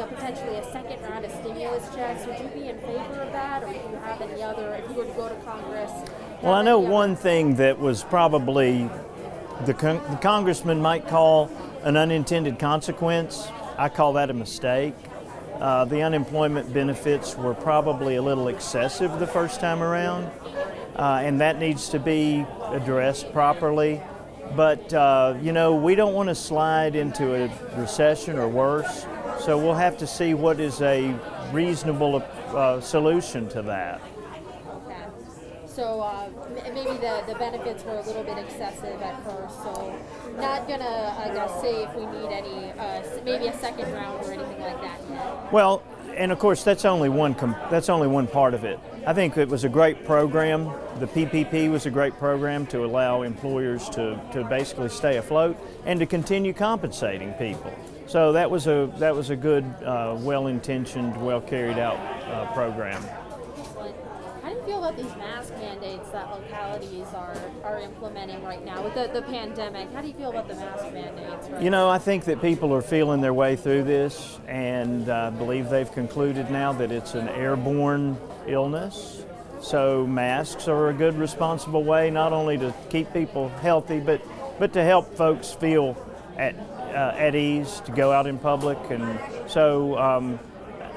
a potentially a second round of stimulus checks. Would you be in favor of that, or do you have any other, if you were to go to Congress? Well, I know one thing that was probably the congressman might call an unintended consequence. I call that a mistake. The unemployment benefits were probably a little excessive the first time around, and that needs to be addressed properly. But, we don't want to slide into a recession or worse, so we'll have to see what is a reasonable solution to that. Okay. So maybe the benefits were a little bit excessive at first, so not going to, I guess, say if we need any, maybe a second round or anything like that yet. Well, and of course, that's only one part of it. I think it was a great program. The PPP was a great program to allow employers to basically stay afloat and to continue compensating people. So that was a good, well-intentioned, well-carried-out program. Excellent. How do you feel about these mask mandates that localities are implementing right now with the pandemic? How do you feel about the mask mandates right now? I think that people are feeling their way through this, and I believe they've concluded now that it's an airborne illness. So masks are a good, responsible way not only to keep people healthy, but to help folks feel at ease to go out in public. And so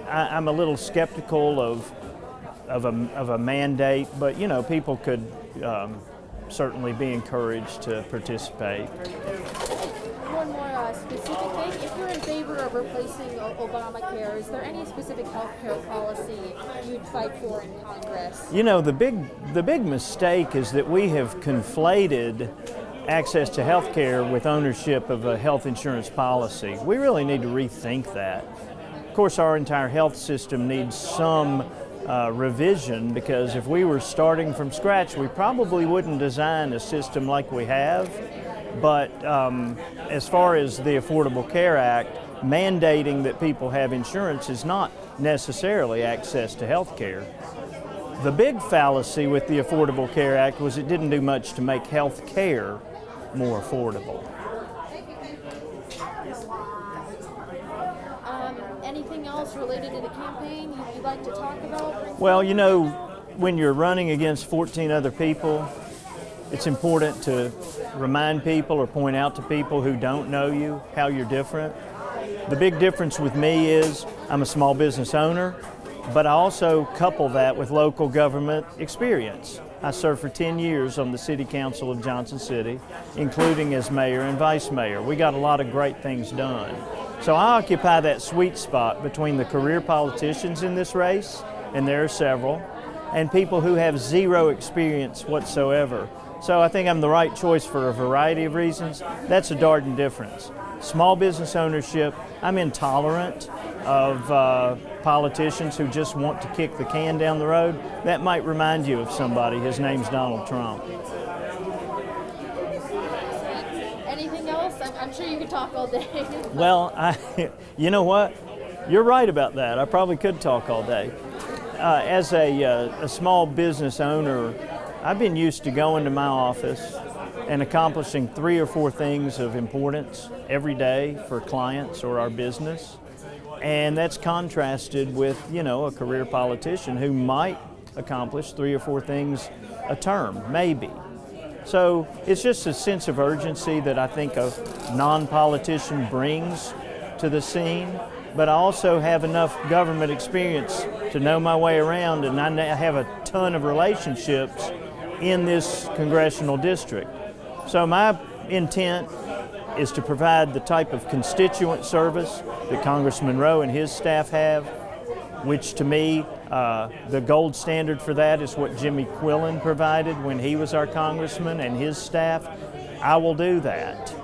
I'm a little skeptical of a mandate, but people could certainly be encouraged to participate. One more specific thing, if you're in favor of replacing Obamacare, is there any specific health care policy you'd fight for in Congress? The big mistake is that we have conflated access to health care with ownership of a health insurance policy. We really need to rethink that. Of course, our entire health system needs some revision, because if we were starting from scratch, we probably wouldn't design a system like we have. But as far as the Affordable Care Act, mandating that people have insurance is not necessarily access to health care. The big fallacy with the Affordable Care Act was it didn't do much to make health care more affordable. Anything else related to the campaign you'd like to talk about? Well, when you're running against 14 other people, it's important to remind people or point out to people who don't know you how you're different. The big difference with me is I'm a small business owner, but I also couple that with local government experience. I served for 10 years on the City Council of Johnson City, including as mayor and vice mayor. We got a lot of great things done. So I occupy that sweet spot between the career politicians in this race, and there are several, and people who have zero experience whatsoever. So I think I'm the right choice for a variety of reasons. That's a Darden difference. Small business ownership, I'm intolerant of politicians who just want to kick the can down the road. That might remind you of somebody. His name's Donald Trump. Anything else? I'm sure you could talk all day. Well, you know what? You're right about that. I probably could talk all day. As a small business owner, I've been used to going to my office and accomplishing 3 or 4 things of importance every day for clients or our business. And that's contrasted with, a career politician who might accomplish 3 or 4 things a term, maybe. So it's just a sense of urgency that I think a non-politician brings to the scene, but I also have enough government experience to know my way around, and I have a ton of relationships in this congressional district. So my intent is to provide the type of constituent service that Congressman Rowe and his staff have, which to me, the gold standard for that is what Jimmy Quillen provided when he was our congressman and his staff. I will do that.